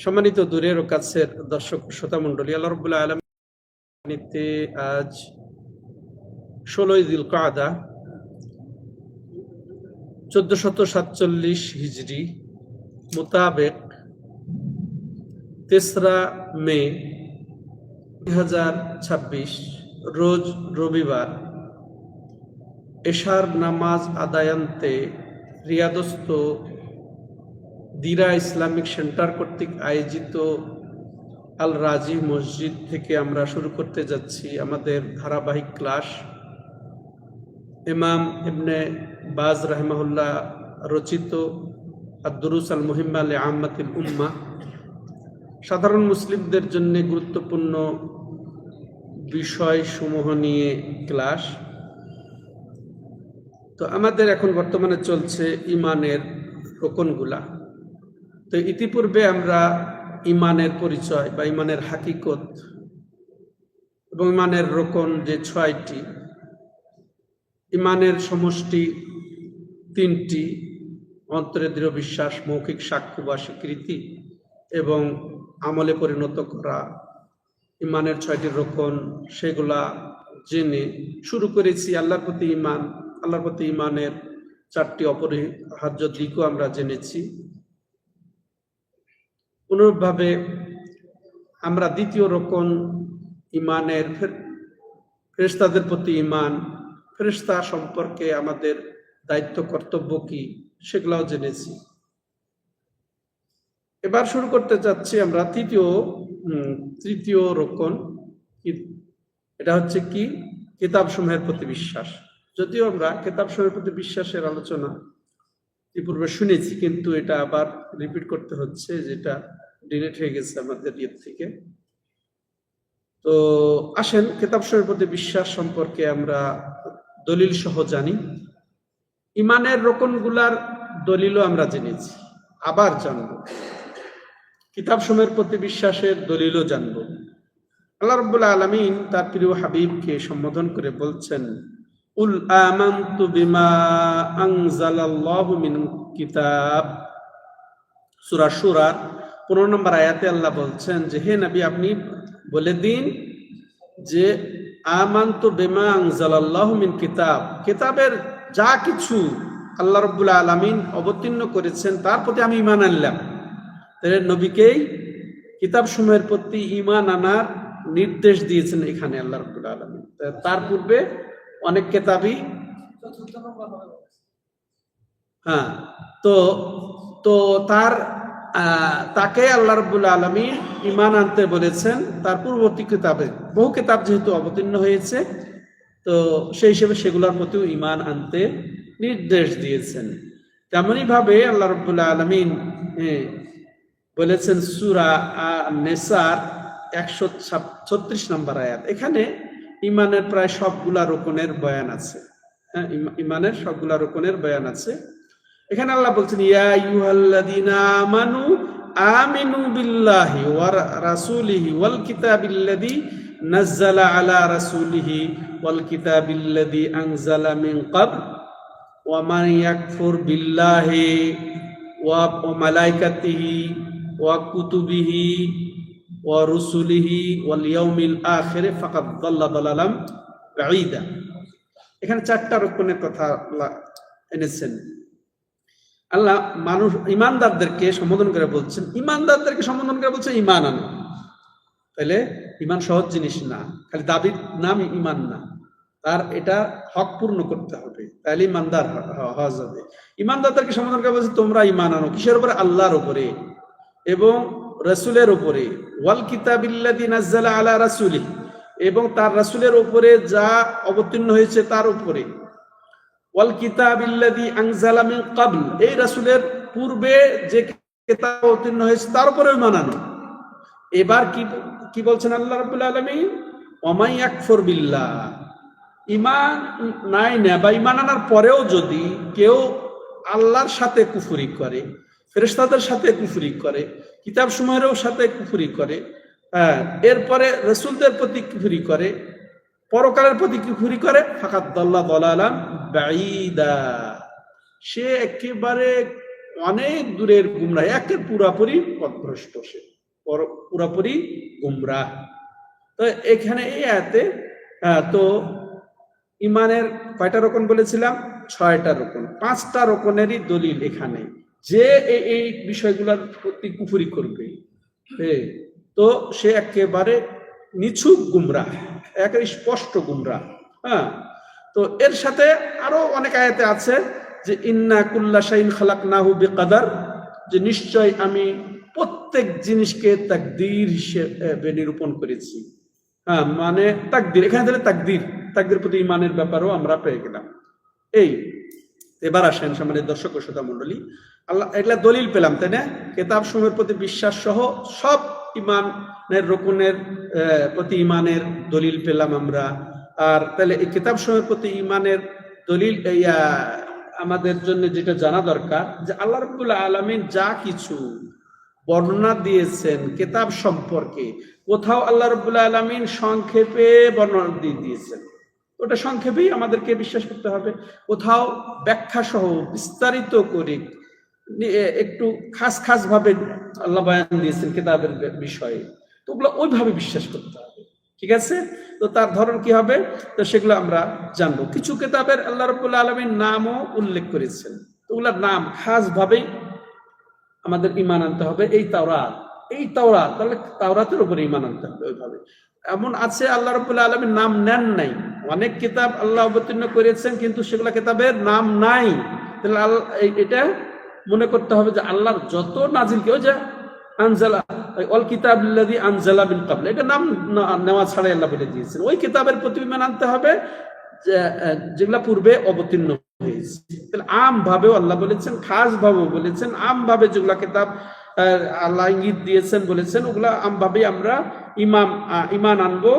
সম্মানিত দূরের ও কাছের দর্শক শ্রোতা মণ্ডলী, আল্লাহ রাব্বুল আলামিন আজ 16 যিলকাদা 1447 হিজরি মোতাবেক 3রা মে 2026 রোজ রবিবার এশার নামাজ আদায়ান্তে রিয়াদস্থ দিরা ইসলামিক সেন্টার কর্তৃক আয়োজিত আল রাজি মসজিদ থেকে আমরা শুরু করতে যাচ্ছি আমাদের ধারাবাহিক ক্লাস। ইমাম ইবনে বাজ রাহিমাহুল্লাহ রচিত আদ-দুরুস আল মুহিম্মা লিআম্মাতিল উম্মাহ, সাধারণ মুসলিমদের জন্য গুরুত্বপূর্ণ বিষয়সমূহ নিয়ে ক্লাস। তো আমাদের এখন বর্তমানে চলছে ইমানের রোকনগুলা। তো ইতিপূর্বে আমরা ইমানের পরিচয় বা ইমানের হাকিকত এবং ইমানের রোকন যে 6টি, ইমানের সমষ্টি 3টি: অন্তরে দৃঢ় বিশ্বাস, মৌখিক সাক্ষ্য বা স্বীকৃতি এবং আমলে পরিণত করা। ইমানের 6টি রোকন, সেগুলা জেনে শুরু করেছি। আল্লাহর প্রতি ইমান, আল্লাহর প্রতি ইমানের 4টি অপরিহার্য দিকও আমরা জেনেছি। অনুরূপভাবে আমরা দ্বিতীয় রোকন ইমানের ফেরেশতাদের প্রতি ইমান, ফেরেশতা সম্পর্কে আমাদের দায়িত্ব কর্তব্য কি, সেগুলাও জেনেছি। এবার শুরু করতে চাচ্ছি আমরা তৃতীয় রোকন। এটা হচ্ছে কি? কিতাবসমূহের প্রতি বিশ্বাস। যদিও আমরা কিতাবসমূহের প্রতি বিশ্বাসের আলোচনা ইতিপূর্বে শুনেছি, কিন্তু এটা আবার রিপিট করতে হচ্ছে, যেটা ডিলিট হয়ে গেছে আমাদের ইয়ে থেকে। তো আসেন, কিতাবসমূহের প্রতি বিশ্বাস সম্পর্কে আমরা দলিল সহ জানি। ইমানের রোকনগুলার দলিলও আমরা জেনেছি, আবার জানব। কিতাবসমূহের প্রতি বিশ্বাসের দলিলও জানব। আল্লাহ রাব্বুল আলামিন তার প্রিয় হাবিবকে সম্বোধন করে বলছেন, উল আমানতু বিমা আনজালাল্লাহু মিন কিতাব। সূরা শুরার 15 নম্বর আয়াতে আল্লাহ বলছেন যে, হে নবী, আপনি বলে দিন যে আমানতু বিমা আনজালাল্লাহু মিন কিতাব, কিতাবের যা কিছু আল্লাহ রাব্বুল আলামিন অবতীর্ণ করেছেন তার প্রতি আমি ঈমান আনলাম। তাহলে নবীকেই কিতাবসমূহের প্রতি ঈমান আনার নির্দেশ দিয়েছেন এখানে আল্লাহ রাব্বুল আলামিন। তার পূর্বে অনেক কিতাবই তো তাকে আল্লাহ রাব্বুল আলামিন ঈমান আনতে বলেছেন। তার পূর্ববর্তী কিতাবে বহু কিতাব যেহেতু অবতীর্ণ হয়েছে, তো সেই হিসেবে সেগুলোর প্রতিও ঈমান আনতে নির্দেশ দিয়েছেন। তেমনই ভাবে আল্লাহ রাব্বুল আলামিন বলেছেন সূরা নিসার 136 নম্বর আয়াত। এখানে ঈমানের প্রায় সবগুলা রোকনের বয়ান আছে। ঈমানের সবগুলা রোকনের বয়ান আছে। এখানে আল্লাহ বলছেন, ইয়া আইয়ুহাল্লাযীনা আমানু আমিনু বিল্লাহি ওয়া রাসূলিহি ওয়াল কিতাবিল্লাযী নাযালা আলা রাসূলিহি ওয়াল কিতাবিল্লাযী আনজালা মিন ক্বাবল ওয়া মান ইয়াকফুর বিল্লাহি ওয়া মালাইকাতিহি ওয়া কুতুবিহি ওয়া রুসুলিহি ওয়াল ইয়াউমিল আখির ফাকাদ দাল্লা দালালাম বাঈদা। এখানে 4টা রোকনের কথা আল্লাহ এনেছেন। আল্লাহ মানুষ ইমানদারদেরকে সম্বোধন করে বলছেন, ঈমান আনো। তাহলে ঈমান সহজ জিনিস না, খালি দাবির নাম ঈমান না, তার এটা হক পূর্ণ করতে হবে, তাহলে ঈমানদার হওয়া যাবে। ঈমানদারদেরকে সম্বোধন করে বলছে, তোমরা ঈমান আনো কিসের উপরে? আল্লাহর উপরে এবং রাসূলের উপরে। ওয়াল কিতাবিল্লাযী নাযালা আলা রাসূলিহি, এবং তার রাসূলের উপরে যা অবতীর্ণ হয়েছে তার উপরে। ওয়াল কিতাবিল্লাযী আনজালা মিন ক্বাবল, এই রাসূলের পূর্বে যে কিতাব অবতীর্ণ হয়েছে তার উপরে ঈমান আনো। এবার কি বলছেন আল্লাহ রাব্বুল আলামিন? ওয়া মান ইয়াকফুর বিল্লাহ, ঈমান নাই না বা ঈমান আনার পরেও যদি কেউ আল্লাহর সাথে কুফরি করে, ফেরেশতাদের সাথে কুফরি করে, কিতাবসমূহের সাথে কুফরি করে, এরপরে রাসূলদের প্রতি কুফরি করে, পরকালের প্রতি কুফরি করে, ফাকাদ দাল্লা দালালাম বাঈদা, সে একেবারে অনেক দূরের গুমরাহ, একের পুরাপুরি পথভ্রষ্ট, সে পুরাপুরি গুমরাহ। তো এখানে এই আয়াতে তো ইমানের কয়টা রকম বলেছিলাম? 6টা রকম। 5টা রকমেরই দলিল এখানে, যে এই বিষয়গুলোর প্রতি কুফরি করবে তো সে একেবারে নিছুক গুমরাহ, একেবারে স্পষ্ট গুমরাহ। হ্যাঁ, তো এর সাথে আরো অনেক আয়াতে আছে যে ইন্না কুল্লা শাইইন খালাকনাহু বিকদার, যে নিশ্চয় আমি প্রত্যেক জিনিসকে তাকদীর হিসেবে নিরূপণ করেছি। হ্যাঁ, মানে তাকদীর, এখানে তাহলে তাকদীর প্রতি ইমানের ব্যাপারও আমরা পেয়ে গেলাম। এবার আসেন সম্মানিত দর্শক ও শ্রোতা মণ্ডলী, আল্লাহ এগুলা দলিল পেলাম, তাই না? কিতাব সমূহের প্রতি বিশ্বাস সহ সব ইমানের রকুনের প্রতি ইমানের দলিল পেলাম আমরা। আর তাহলে এই কিতাব সমূহের প্রতি ইমানের দলিল আমাদের জন্য যেটা জানা দরকার, যে আল্লাহ রাব্বুল আলামিন যা কিছু বর্ণনা দিয়েছেন কিতাব সম্পর্কে, কোথাও আল্লাহ রাব্বুল আলামিন সংক্ষেপে বর্ণনা দিয়ে দিয়েছেন, ওটা সংক্ষেপেই আমাদেরকে বিশ্বাস করতে হবে। কোথাও ব্যাখ্যা সহ বিস্তারিত করে একটু খাস ভাবে আল্লাহ বয়ান দিয়েছেন কিতাবের বিষয়ে, তো ওগুলো ওইভাবে বিশ্বাস করতে হবে। ঠিক আছে? তো তার ধরন কি হবে, তো সেগুলো আমরা জানবো। কিছু কিতাবের আল্লাহ রাব্বুল আলামিন নামও উল্লেখ করেছেন, তো ওগুলোর নাম খাস ভাবেই আমাদের ঈমান আনতে হবে। এই তাওরাত, তাহলে তাওরাতের উপরে ঈমান আনতে হবে ওইভাবে। এমন আছে আল্লাহ রাব্বুল আলামিন নাম নেন নাই, অনেক কিতাব আল্লাহ অবতীর্ণ করেছেন কিন্তু সেগুলা কিতাবের নাম নাই, তাহলে এটা মনে করতে হবে যে আল্লাহর যত নাজিল কেউ যে আনজালা অল কিতাবুল্লাযী আনজালা মিন ক্বাবল, এটা নাম নেওয়া ছাড়াই আল্লাহ বলে দিয়েছেন। ওই কিতাবের প্রতি ঈমান আনতে হবে যেগুলা পূর্বে অবতীর্ণ হয়েছে। তাহলে আম ভাবেও আল্লাহ বলেছেন, খাস ভাবেও বলেছেন। আম ভাবে যেগুলা কিতাব আল্লাহ ইঙ্গিত দিয়েছেন বলেছেন, ওগুলা আম ভাবে আমরা ঈমান আনবো।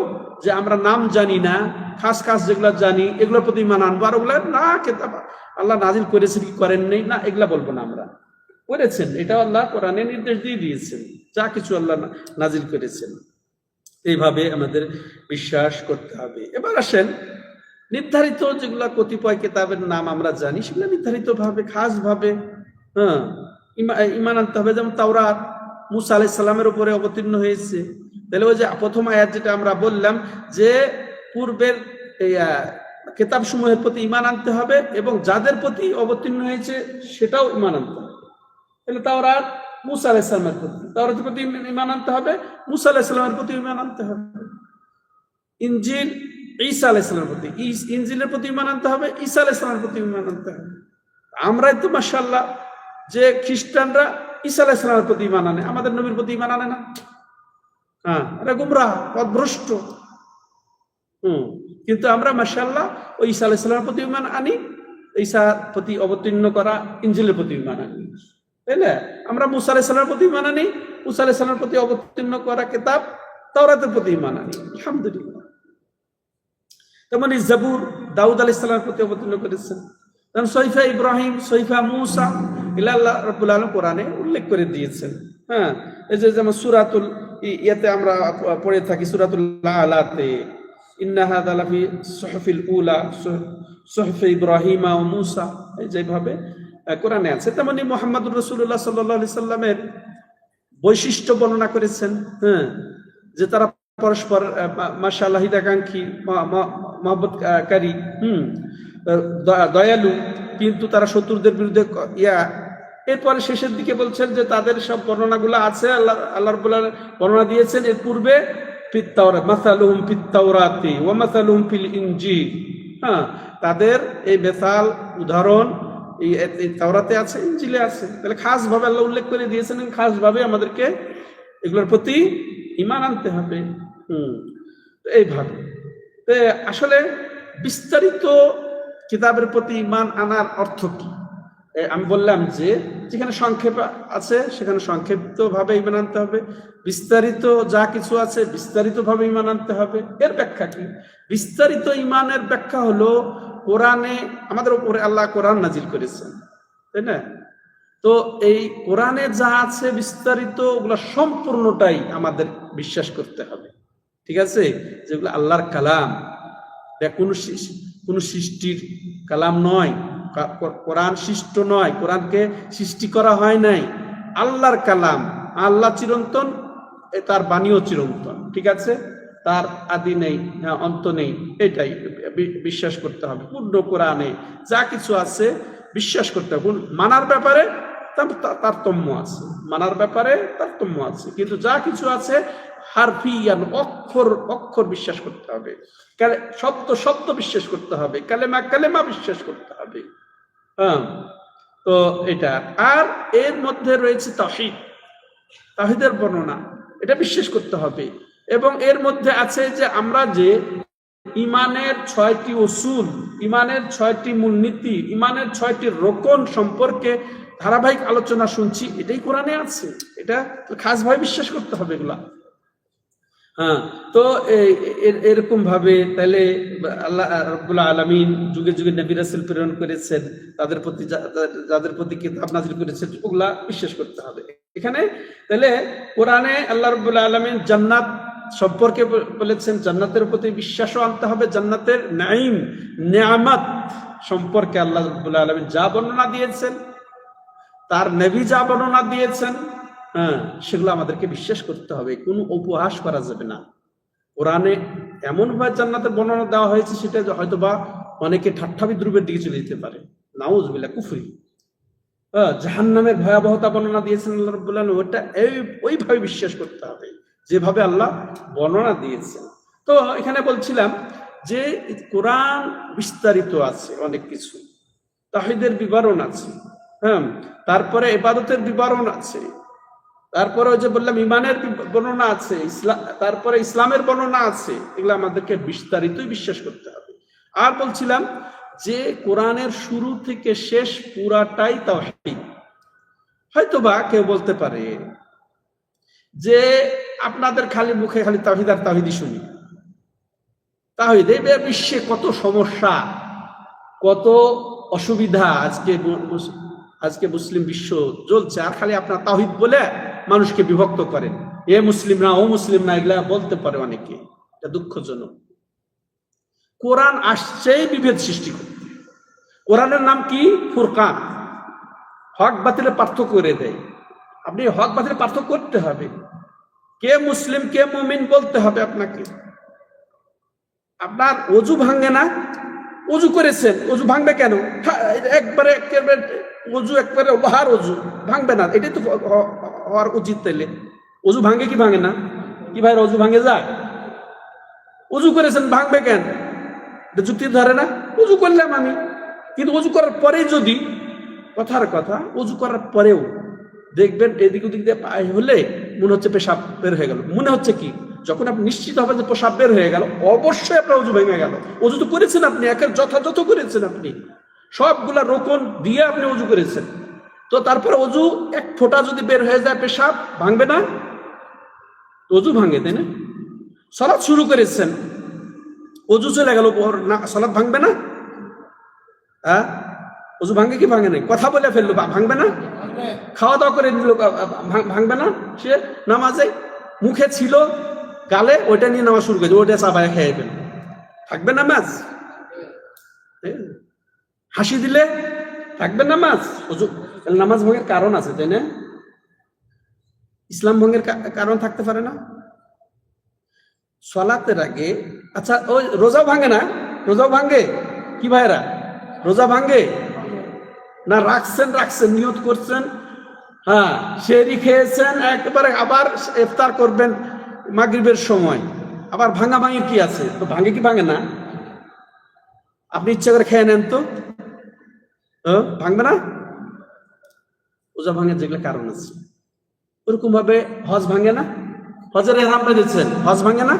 যে আমরা নাম জানি না, খাস যেগুলা জানি এগুলোর প্রতি ঈমান আনবো। আর ওগুলা না কিতাব আল্লাহ নাজিল করেছেন কি করেন নাই, না এগুলা বলবো না, আমরা করেছেন, এটা আল্লাহ কোরআনে নির্দেশ দিয়ে দিয়েছেন, যা কিছু আল্লাহ নাজিল করেছেন এইভাবে আমাদের বিশ্বাস করতে হবে। এবার আসেন নির্ধারিত যেগুলা কতিপয় কিতাবের নাম আমরা জানি, সেগুলো নির্ধারিত ভাবে খাস ভাবে ঈমান আনতে হবে। যেমন তাওরাত মুসা আলাইহিস সালামের উপরে অবতীর্ণ হয়েছে, তাহলে ওই যে প্রথম আয়াত যেটা আমরা বললাম যে পূর্বের কিতাব সমূহের প্রতি ঈমান আনতে হবে এবং যাদের প্রতি অবতীর্ণ হয়েছে সেটাও ঈমান আনতে হবে। তাহলে তাওরাত মুসা আলাইহিস সালামের প্রতি, তাওরাতের প্রতি ঈমান আনতে হবে, মুসা আলাইহিস সালামের প্রতি ঈমান আনতে হবে। ইনজিল ঈসা আলাইহিস সালামের প্রতি, ইনজিলের প্রতি ঈমান আনতে হবে, ঈসা আলাইহিস সালামের প্রতি ঈমান আনতে হবে। আমরাই তো মাশাআল্লাহ যে খ্রিস্টানরা ঈসা আলাইহিস সালামের প্রতি ঈমান আনে, আমাদের নবীর প্রতি ঈমান আনে না। হ্যাঁ, এটা গুমরাহ, পথভ্রষ্ট। কিন্তু আমরা মাশাআল্লাহ ওই ঈসা আলাইহিস সালামের প্রতি ঈমান আনি, ঈসার প্রতি অবতীর্ণ করা ইনজিলের প্রতি ঈমান আনি, তাই না? আমরা মুসা আলাইহিস সালামের প্রতি ঈমান আনি, মুসা আলাইহিস সালামের প্রতি অবতীর্ণ করা কিতাব তাওরাতের প্রতি ঈমান আনি, আলহামদুলিল্লাহ। তেমনি জাবুর দাউদ আলাইহিস সালামের প্রতি অবতীর্ণ করেছেন। সহিফা ইব্রাহিম, সহিফা মুসা, এগুলো আল্লাহ রাব্বুল আলামিন কোরআনে উল্লেখ করে দিয়েছেন। হ্যাঁ, এই যে যেমন সূরাতুল ইয়াতে আমরা পড়ে থাকি, সূরাতুল আলাতে ইন্না হাযা লাফি সুহফিল উলা সুহফি ইব্রাহিম ওয়া মুসা, এই যেভাবে কোরআনে আছে। তেমনি মুহাম্মদুর রাসূলুল্লাহ সাল্লাল্লাহু আলাইহি সাল্লামের বৈশিষ্ট্য বর্ণনা করেছেন। হ্যাঁ, যে তারা পরস্পর মাশাআল্লাহ হিতাকাঙ্ক্ষী, মহব্বতকারী, দয়ালু, কিন্তু তারা শত্রুদের বিরুদ্ধে এরপরে শেষের দিকে বলছেন যে তাদের সব বর্ণনাগুলো আছে, আল্লাহ রাব্বুল আলামিন বর্ণনা দিয়েছেন এর পূর্বে ফিত তাওরাত মাসালুহুম ফিত তাওরাতি ওয়া মাসালুহুম ফিল ইনজিল। হ্যাঁ, তাদের এই বেসাল উদাহরণ এই তাওরাতে আছে, ইনজিলে আছে। তাহলে খাস ভাবে আল্লাহ উল্লেখ করে দিয়েছেন, খাস ভাবে আমাদেরকে এগুলোর প্রতি ঈমান আনতে হবে। এইভাবে আসলে বিস্তারিত কিতাবের প্রতি ঈমান আনার অর্থ কি? আমি বললাম যে যেখানে সংক্ষেপ আছে সেখানে সংক্ষিপ্ত ভাবে ঈমান আনতে হবে, বিস্তারিত যা কিছু আছে বিস্তারিত ভাবে ঈমান আনতে হবে। এর ব্যাখ্যা কি? বিস্তারিত ঈমানের ব্যাখ্যা হলো কোরআনে আমাদের উপরে আল্লাহ কোরআন নাজিল করেছেন, তাই না? তো এই কোরআনে যা আছে বিস্তারিত ওগুলো সম্পূর্ণটাই আমাদের বিশ্বাস করতে হবে। ঠিক আছে? যেগুলো আল্লাহর কালাম, কোনো সৃষ্টির কালাম নয়, কোরআন সৃষ্ট নয়, কোরআনকে সৃষ্টি করা হয় নাই, আল্লাহর কালাম, আল্লাহ চিরন্তন, তার বাণীও চিরন্তন, ঠিক আছে, তার আদি নেই, অন্ত নেই, এটাই বিশ্বাস করতে হবে। পূর্ণ কোরআনে যা কিছু আছে বিশ্বাস করতে হবে। মানার ব্যাপারে তারতম্য আছে, মানার ব্যাপারে তারতম্য আছে, কিন্তু যা কিছু আছে হারফিয়ান, অক্ষর অক্ষর বিশ্বাস করতে হবে, শব্দ শব্দ বিশ্বাস করতে হবে, কালেমা কালেমা বিশ্বাস করতে হবে। হ্যাঁ, তো এটা। আর এর মধ্যে রয়েছে তাওহীদ, তাওহীদের বর্ণনা, এটা বিশ্বাস করতে হবে। এবং এর মধ্যে আছে যে আমরা যে ইমানের 6টি উসুল, ইমানের 6টি মূলনীতি, ইমানের 6টি রোকন সম্পর্কে ধারাবাহিক আলোচনা শুনছি, এটাই কোরআনে আছে, এটা খাসভাবে বিশ্বাস করতে হবে এগুলা। হ্যাঁ, তো এরকম ভাবে তাহলে আল্লাহ রাব্বুল আলামিন যুগে যুগে নবী রাসূল প্রেরণ করেছেন, তাদের প্রতি যাদের প্রতি কিতাব নাযিল করেছেন, ওগুলা বিশ্বাস করতে হবে। এখানে তাহলে কোরআনে আল্লাহ রাব্বুল আলামিন জান্নাত সম্পর্কে বলেছেন, জান্নাতের প্রতি বিশ্বাসও আনতে হবে, জান্নাতের নাঈম নিয়ামত সম্পর্কে আল্লাহ রাব্বুল আলামিন যা বর্ণনা দিয়েছেন, তার নবী যা বর্ণনা দিয়েছেন, হ্যাঁ, সেগুলো আমাদেরকে বিশ্বাস করতে হবে, কোনো উপহাস করা যাবে না। কোরআনে এমন ভাবে জান্নাতের বর্ণনা দেওয়া হয়েছে, সেটা হয়তো বা অনেকে ঠাট্টা বিদ্রুপের দিকে চলে যেতে পারে, নাউযুবিল্লাহ, কুফরি। জাহান্নামের ভয়াবহতা বর্ণনা দিয়েছেন আল্লাহ রাব্বুল আলামিন, ওটা ওইভাবে বিশ্বাস করতে হবে যেভাবে আল্লাহ বর্ণনা দিয়েছেন। তো এখানে বলছিলাম যে কোরআন বিস্তারিত আছে অনেক কিছু, তাওহীদের বিবরণ আছে, হ্যাঁ, তারপরে ইবাদতের বিবরণ আছে, তারপরে ওই যে বললাম ইমানের বর্ণনা আছে, তারপরে ইসলামের বর্ণনা আছে, এগুলো আমাদেরকে বিস্তারিতই বিশ্বাস করতে হবে। আর বলছিলাম যে কোরআনের শুরু থেকে শেষ পুরাটাই তাওহীদ। হয়তোবা কেউ বলতে পারে যে আপনাদের খালি মুখে খালি তাওহীদ আর তাওহীদই শুনি, তাওহীদ, এই বিশ্বে কত সমস্যা, কত অসুবিধা, আজকে মুসলিম বিশ্ব চলছে, আর খালি আপনার তাওহীদ বলে মানুষকে বিভক্ত করেন, এ মুসলিম না ও মুসলিম না, এগুলা বলতে পারে অনেকে, এটা দুঃখজনক। কোরআন আসছেই বিভেদ সৃষ্টি করতে। কোরআনের নাম কি? ফুরকান, হক বাতিলের পার্থক্য করে দেয়। আপনি হক বাতিলের পার্থক্য করতে হবে, কে মুসলিম কে মুমিন বলতে হবে আপনাকে। আপনার ওযু ভাঙে না, ওযু করেছেন, ওযু ভাঙবে কেন? একবারে ওযু একবারে লোহার ওযু ভাঙবে না, এটাই তো হওয়ার উচিত। তাইলে ওযু ভাঙে কি ভাঙে না? কি ভাই, ওযু ভাঙে যায়? ওযু করেছেন, ভাঙবে কেন? এটা যুক্তি ধরে না। ওযু করলাম আমি, কিন্তু ওযু করার পরে যদি, কথার কথা, ওযু করার পরেও দেখবেন এদিক ওদিক দিয়ে পায়ে হলে মনে হচ্ছে পেশাব বের হয়ে গেল, মনে হচ্ছে কি, যখন আপনি নিশ্চিত হবেন যে পেশাব বের হয়ে গেল, অবশ্যই আপনার ওযু ভেঙে গেল। ওযু তো করেছেন আপনি, একের যথাযথ করেছেন আপনি, সবগুলা রোকন দিয়ে আপনি ওযু করেছেন। তো তারপরে ওযু এক ফোঁটা যদি বের হয়ে যায়, পেশাব ভাঙবে না? ওযু ভাঙে, তাই না? সালাত শুরু করেছেন, ওযু চলে গেল, সালাত ভাঙবে না? হ্যাঁ, ওযু ভাঙে কি ভাঙে নাই? কথা বলে ফেললো, ভাঙবে না? খাওয়া দাওয়া করে নিল, ভাঙবে না? সে নামাজে মুখে ছিল, গালে ওইটা নিয়ে নামাজ শুরু করেছে, ওইটা চাপায় খেয়ে ফেল, থাকবে নামাজ? হাসি দিলে থাকবে নামাজ? নামাজ ভঙ্গের কারণ আছে, তাই না? ইসলাম ভঙ্গের কারণ থাকতে পারে না? সালাতের আগে, আচ্ছা ওই রোজাও ভাঙে না? রোজাও ভাঙে কি ভাইরা? রোজা ভাঙে না? রাখছেন নিয়ত করছেন, হ্যাঁ, সেহরি খেয়েছেন, একেবারে আবার ইফতার করবেন মাগরিবের সময়, আবার ভাঙাভাঙির কি আছে? তো ভাঙে কি ভাঙে না? আপনি ইচ্ছা করে খেয়ে নেন তো ভাঙবে না? রোজা ভাঙে যেগুলো কারণ আছে। ওরকম ভাবে হজ ভাঙে না? হজের ইহরাম বেঁধেছেন, হজ ভাঙে না?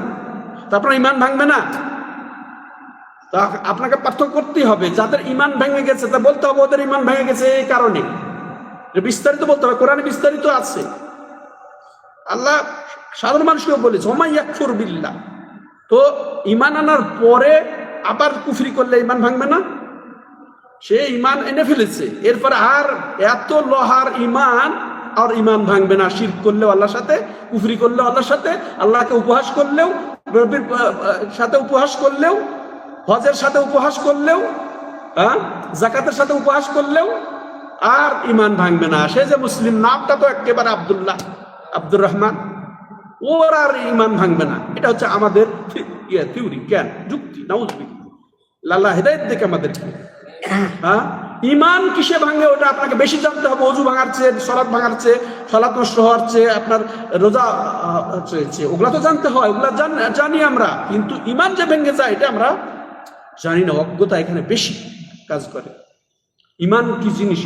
তারপর ইমান ভাঙবে না? তা আপনাকে পার্থক্য করতেই হবে। যাদের ইমান ভেঙে গেছে তা বলতে হবে ওদের ইমান ভেঙে গেছে এই কারণে, বিস্তারিত বলতে হবে। কোরআনে বিস্তারিত আছে, আল্লাহ সাধারণ মানুষকেও বলেছে ওমাই ইয়াকফুর বিল্লাহ। তো ইমান আনার পরে আবার কুফরি করলে ইমান ভাঙবে না? সে ইমান এনে ফেলেছে, এরপরে আর এত লোহার ইমান, আর ইমান ভাঙবে না। শিরক করলেও আল্লাহর সাথে, কুফরি করলেও আল্লাহর সাথে, আল্লাহকে উপহাস করলেও, নবীর সাথে উপহাস করলেও, হজের সাথে উপহাস করলেও, হ্যাঁ, জাকাতের সাথে উপহাস করলেও আর ইমান ভাঙবে না। সে যে মুসলিম, নামটা তো একেবারে আব্দুল্লাহ, আব্দুর রহমান, ওর আর ইমান ভাঙবে না। এটা হচ্ছে আমাদের থিওরি, জ্ঞান, যুক্তি। নাউজুবিল্লাহ, আল্লাহ হেদায়েত দেখে আমাদের। হ্যাঁ, ইমান কিসে ভাঙে ওটা আপনাকে বেশি জানতে হবে। অজু ভাঙার চেয়ে, সলাৎ ভাঙার চেয়ে, সলাৎ নষ্ট হওয়ার চেয়ে, আপনার রোজা চেয়ে, ওগুলা তো জানতে হয়, ওগুলা জানি আমরা। কিন্তু ইমান যে ভেঙে যায় এটা আমরা জানি না। অজ্ঞতা এখানে বেশি কাজ করে। ইমান কি জিনিস,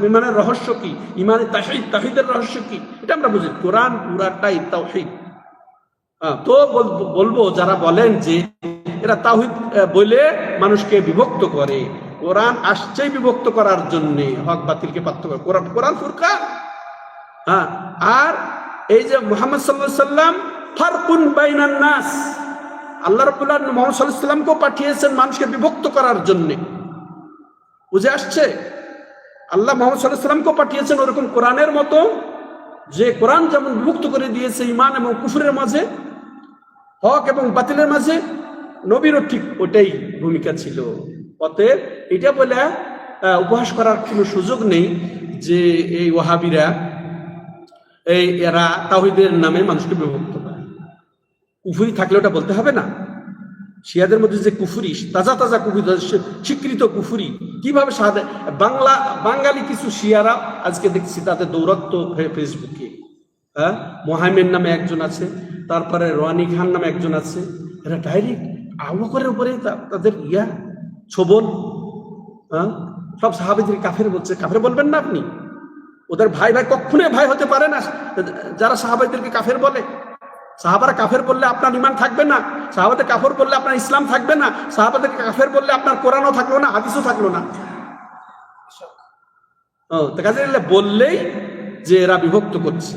ইমানের রহস্য কি, ইমানের তাহিদ, তাহিদের রহস্য কি, এটা আমরা বুঝি। কোরআন পুরাটাই তাওহীদ। তো বলবো যারা বলেন যে এরা তাওহীদ বলে মানুষকে বিভক্ত করে, কোরআন আসছেই বিভক্ত করার জন্য, হক বাতিলকে পার্থক্য করে। কোরআন ফুরকান। হ্যাঁ, আর এই যে মুহাম্মদ সাল্লাল্লাহু আলাইহি সাল্লাম ফারকুন বাইনান নাস, আল্লাহ রাব্বুল আলামিন মুহাম্মদ সাল্লাল্লাহু আলাইহি সাল্লামকে পাঠিয়েছেন মানুষকে বিভক্ত করার জন্য। বুঝে আসছে? আল্লাহ মুহাম্মদ সাল্লাল্লাহু আলাইহি সাল্লামকে পাঠিয়েছেন ওরকম কোরআনের মতো, যে কোরআন যেমন বিভক্ত করে দিয়েছে ইমান এবং কুফরের মাঝে, হক এবং বাতিলের মাঝে, নবীরও ঠিক ওটাই ভূমিকা ছিল। অতএব এটা বলে উপহাস করার কোনো সুযোগ নেই যে এই ওয়াহাবিরা এরা তাওহীদের নামে মানুষকে বিভক্ত করে। কুফরি থাকলে ওটা বলতে হবে না। শিয়াদের মধ্যে যে কুফরি, তাজা তাজা কুফরি, স্বীকৃত কুফরি, কিভাবে বাঙালি কিছু শিয়ারা আজকে দেখছি তাদের দৌরত্ব ফেসবুকে। হ্যাঁ, মোহামেন নামে একজন আছে, তারপরে রোয়ানি খান নামে একজন আছে। এরা ডাইরেক্ট আবু বকরের উপরে তাদের ছোবল। হ্যাঁ, সব সাহাবীদের কাফের বলছে। কাফের বলবেন না আপনি? ওদের ভাই ভাই কখনোই ভাই হতে পারে না যারা সাহাবাদেরকে কাফের বলে। সাহাবারা কাফের বললে আপনার ইমান থাকবে না, সাহাবাদের কাফের বললে আপনার ইসলাম থাকবে না, সাহাবাদেরকে কাফের বললে আপনার কোরআনও থাকলো না, হাদিসও থাকলো না। কাজে বললেই যে এরা বিভক্ত করছে,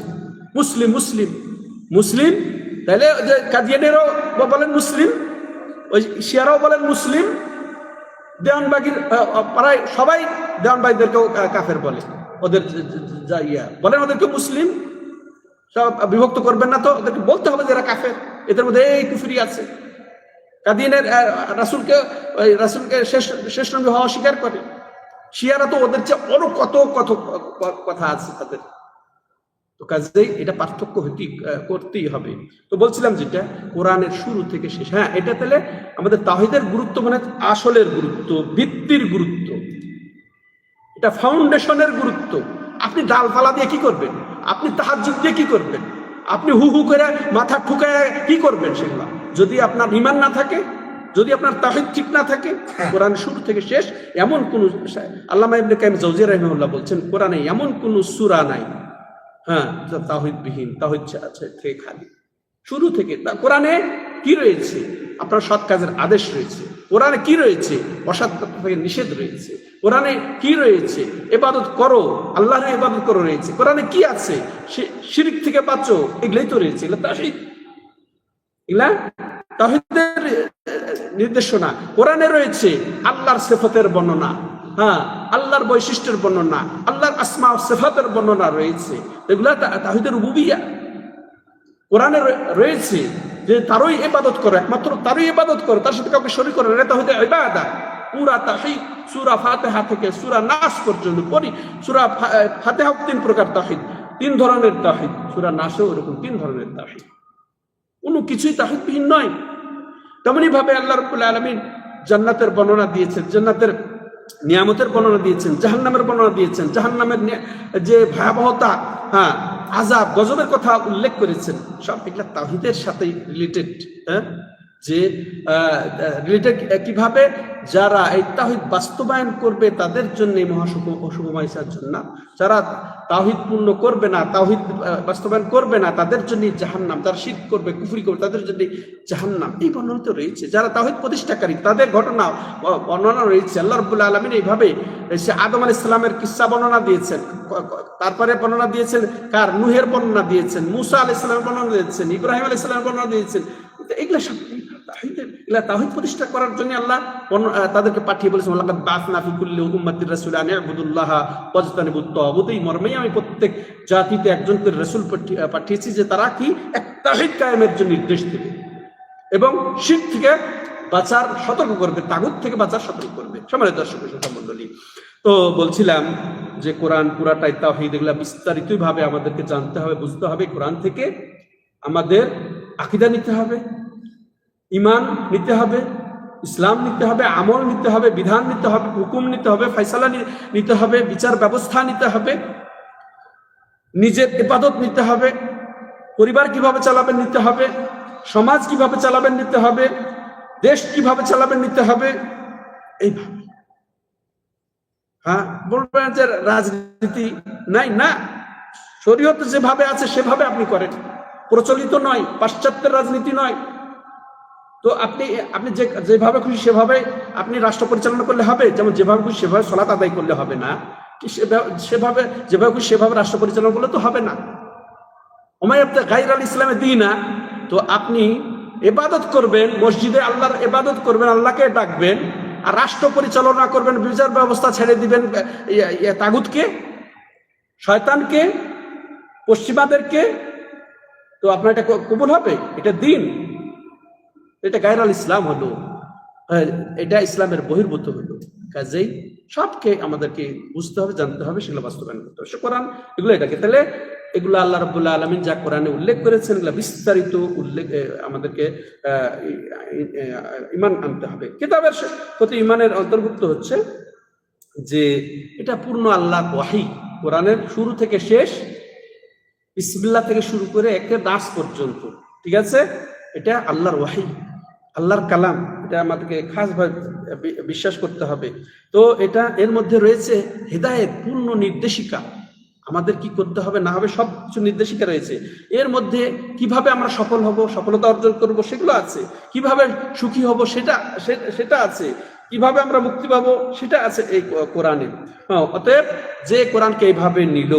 মুসলিম মুসলিম মুসলিম। তাহলে যে কাদিয়ানেরও বলেন মুসলিম, ওই শিয়ারাও বলেন মুসলিম, দেওয়ানবাগির প্রায় সবাই দেওয়ানবাগীদেরকেও কাফের বলে। ওদের বলেন ওদেরকে মুসলিম, সব বিভক্ত করবেন না তো, ওদেরকে বলতে হবে যে এরা কাফের, এদের মধ্যে এই কুফরি আছে। কাদিয়ানের রাসূলকে শেষ নবী হওয়া স্বীকার করে। শিয়ারা তো ওদের চেয়ে আরো কত কত কথা আছে তাদের। তো কাজেই এটা পার্থক্য করতেই হবে। তো বলছিলাম যেটা কোরআনের শুরু থেকে শেষ। হ্যাঁ, এটা তাহলে আমাদের তাওহীদের গুরুত্ব, মানে আসলের গুরুত্ব, ভিত্তির গুরুত্ব, এটা ফাউন্ডেশনের গুরুত্ব। আপনি ডালপালা দিয়ে কি করবেন? আপনি তাহাজ্জুদ দিয়ে কি করবেন? আপনি হু হু করে মাথা ঠুকায় কি করবেন? সেগুলো যদি আপনার ঈমান না থাকে, যদি আপনার তাওহীদ ঠিক না থাকে, কোরআন শুরু থেকে শেষ এমন কোন, আল্লামা ইবনে কাইয়িম জাওজিয়া রাহিমাহুল্লাহ বলছেন, কোরআনে এমন কোন সূরা নাই হ্যাঁ তাওহীদবিহীন, তাওহীদ থেকে খালি। শুরু থেকে কোরআনে কি রয়েছে? আপনার সৎ কাজের আদেশ রয়েছে। কোরআনে কি রয়েছে? অসৎ কাজ থেকে নিষেধ রয়েছে। কোরআনে কি রয়েছে? ইবাদত করো, আল্লাহর ইবাদত করো রয়েছে। কোরআনে কি আছে? শিরক থেকে বাঁচো, এগুলাই তো রয়েছে। এগুলা তাওহীদ, এগুলা তাওহীদের নির্দেশনা। কোরআনে রয়েছে আল্লাহর সিফাতের বর্ণনা, হ্যাঁ, আল্লাহর বৈশিষ্ট্যের বর্ণনা, আল্লাহর আসমা ও সিফাতের বর্ণনা রয়েছে। এগুলা তাওহীদের রুবুবিয়্যা। কোরআনে রয়েছে যে তারই ইবাদত করো, একমাত্র তারই ইবাদত করো, তার সাথে কাউকে শরীক করো না। এটা তাওহীদের ইবাদত। পুরা তাওহীদ সূরা ফাতিহা থেকে সূরা নাস পর্যন্ত পড়ি। সূরা ফাতিহা 3 প্রকার তাওহীদ, 3 ধরনের তাওহীদ। সূরা নাসও এরকম 3 ধরনের তাওহীদ। কোনো কিছুই তাওহীদবিহীন নয়। তেমনি ভাবে আল্লাহ রাব্বুল আলামিন জান্নাতের বর্ণনা দিয়েছেন, জান্নাতের নিয়ামতের বর্ণনা দিয়েছেন, জাহান্নামের বর্ণনা দিয়েছেন, জাহান্নামের যে ভয়াবহতা, হ্যাঁ, আযাব, গজবের কথা উল্লেখ করেছেন। সব এগুলা তাওহীদের সাথে রিলেটেড। হ্যাঁ, যে রিলেটেড কিভাবে যারা এই তাওহীদ বাস্তবায়ন করবে তাদের জন্য মহাশুভময় জান্নাত, যারা তাওহীদ পূর্ণ করবে না, তাওহীদ বাস্তবায়ন করবে না, তাদের জন্য জাহান্নাম, যারা শিরক করবে, কুফরি করবে, তাদের জন্য জাহান্নাম। এই বর্ণনা তো রয়েছে। যারা তাওহীদ প্রতিষ্ঠাকারী তাদের ঘটনা বর্ণনা রয়েছে। আল্লাহ রাব্বুল আলামিন এইভাবে সে আদম আলাইহিস সালামের কিসসা বর্ণনা দিয়েছেন, তারপরে বর্ণনা দিয়েছেন কার? নূহের বর্ণনা দিয়েছেন, মূসা আলাইহিস সালামের বর্ণনা দিয়েছেন, ইব্রাহিম আলাইহিস সালামের বর্ণনা দিয়েছেন। এগুলা সব তাওহীদ প্রতিষ্ঠা করার জন্য আল্লাহ তাদেরকে পাঠিয়ে বলেছেন, লাকাদ বা'আসনা ফি কুল্লি উম্মাতির রাসূলান ইবুদুল্লাহা ওয়াজতানিবুত তাগুত। এই মর্মেই আমি প্রত্যেক জাতিতে একজন করে রাসূল পাঠিয়েছি যে তারা কি এক তাওহীদ কায়েমের জন্য নির্দেশ দেবে এবং শিরক থেকে বাঁচার সতর্ক করবে, তাগুত থেকে বাঁচার সতর্ক করবে। সম্মানিত দর্শক শ্রোতা মণ্ডলী, তো বলছিলাম যে কোরআন পুরাটাই তাওহীদ, এগুলা বিস্তারিত ভাবে আমাদেরকে জানতে হবে, বুঝতে হবে। কোরআন থেকে আমাদের আকীদা নিতে হবে, ঈমান নিতে হবে, ইসলাম নিতে হবে, আমল নিতে হবে, বিধান নিতে হবে, হুকুম নিতে হবে, ফয়সালা নিতে হবে, বিচার ব্যবস্থা নিতে হবে, নিজের ইবাদত নিতে হবে, পরিবার কিভাবে চালাবেন নিতে হবে, সমাজ কিভাবে চালাবেন নিতে হবে, দেশ কিভাবে চালাবেন নিতে হবে। এইভাবে হ্যাঁ, বলবেন যে রাজনীতি নাই, না, শরীয়ত যেভাবে আছে সেভাবে আপনি করেন, প্রচলিত নয়, পাশ্চাত্যের রাজনীতি নয়। তো আপনি যেভাবে খুশি সেভাবে আপনি রাষ্ট্র পরিচালনা করলে হবে, যেমন যেভাবে খুশি সেভাবে সালাত আদায় করলে হবে না, সেভাবে যেভাবে খুশি সেভাবে রাষ্ট্র পরিচালনা করলে তো হবে না। ওমাইয়াবতা গায়রাল ইসলামে দিনা, তো আপনি ইবাদত করবেন, মসজিদে আল্লাহর ইবাদত করবেন, আল্লাহকে ডাকবেন, আর রাষ্ট্র পরিচালনা করবেন, বিচার ব্যবস্থা ছেড়ে দিবেন তাগুতকে, শয়তানকে, পশ্চিমাদেরকে, তো আপনার এটা কবুল হবে? এটা দিন, এটা গায়রাল ইসলাম হলো, এটা ইসলামের বহির্ভূত হলো। কাজেই সবকে আমাদেরকে বুঝতে হবে, জানতে হবে, সেগুলো বাস্তবায়ন করতে হবে। কোরআন এগুলো এটাকে, তাহলে এগুলো আল্লাহ রাব্বুল আলামিন যা কোরআনে উল্লেখ করেছেন, এগুলো বিস্তারিত উল্লেখ, আমাদেরকে ঈমান আনতে হবে। কিতাবের প্রতি ঈমানের অন্তর্ভুক্ত হচ্ছে যে এটা পূর্ণ আল্লাহর ওয়াহী, কোরআনের শুরু থেকে শেষ, বিসমিল্লাহ থেকে শুরু করে একে নাস পর্যন্ত, ঠিক আছে, এটা আল্লাহর ওয়াহী, আল্লাহর কালাম, এটা আমাদেরকে খাসভাবে বিশ্বাস করতে হবে। তো এটা এর মধ্যে রয়েছে হেদায়েত, পূর্ণ নির্দেশিকা, আমাদের কি করতে হবে না হবে সব কিছু নির্দেশিকা রয়েছে। এর মধ্যে কিভাবে আমরা সফল হব, সফলতা অর্জন করব সেগুলো আছে, কিভাবে সুখী হব সেটা আছে, কিভাবে আমরা মুক্তি পাবো সেটা আছে এই কোরআনে। অতএব যে কোরআনকে এইভাবে নিল,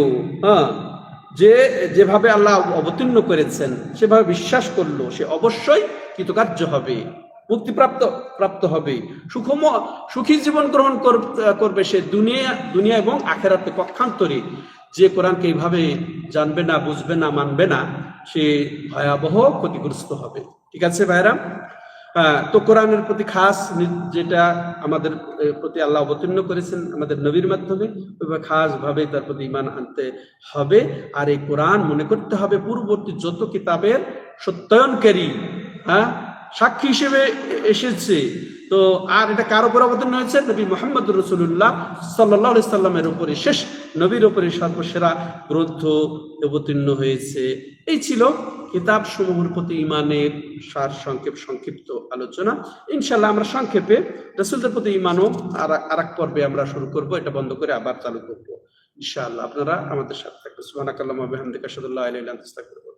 যেভাবে আল্লাহ অবতীর্ণ করেছেন সেভাবে বিশ্বাস করলো, সে অবশ্যই কৃতকার্য হবে, মুক্তিপ্রাপ্ত হবে, সুখী জীবন গ্রহণ করবে সে দুনিয়া এবং আখেরাতে পক্ষান্তরে। যে কোরআনকে এইভাবে জানবে না, বুঝবে না, মানবে না, সে ভয়াবহ ক্ষতিগ্রস্ত হবে। ঠিক আছে ভাইরা? তো কোরআনের প্রতি খাস যেটা আমাদের প্রতি আল্লাহ অবতীর্ণ করেছেন আমাদের নবীর মাধ্যমে, খাস ভাবে তার প্রতি ঈমান আনতে হবে। আর এই কোরআন মনে করতে হবে পূর্ববর্তী যত কিতাবের সত্যায়নকারী, সাক্ষী হিসেবে এসেছে। তো আর এটা কার উপর অবতীর্ণ হয়েছে? নবী মুহাম্মদ রাসূলুল্লাহ সাল্লাল্লাহু আলাইহি সাল্লামের উপরে, শেষ নবীর উপরে সর্বসেরা গ্রন্থ অবতীর্ণ হয়েছে। এই ছিল কিতাব সমূহের প্রতি ঈমানের সার সংক্ষিপ্ত আলোচনা। ইনশাআল্লাহ আমরা সংক্ষেপে রাসূলদের প্রতি ঈমানও আরেক পর্বে আমরা শুরু করব, এটা বন্ধ করে আবার চালু করব ইনশাআল্লাহ। আপনারা আমাদের সাথে থাকবেন। সুবহানাকাল্লাহুম্মা ওয়া বিহামদিকা আশহাদু আল্লা ইলাহা ইল্লা আনতা আস্তাগফিরুকা।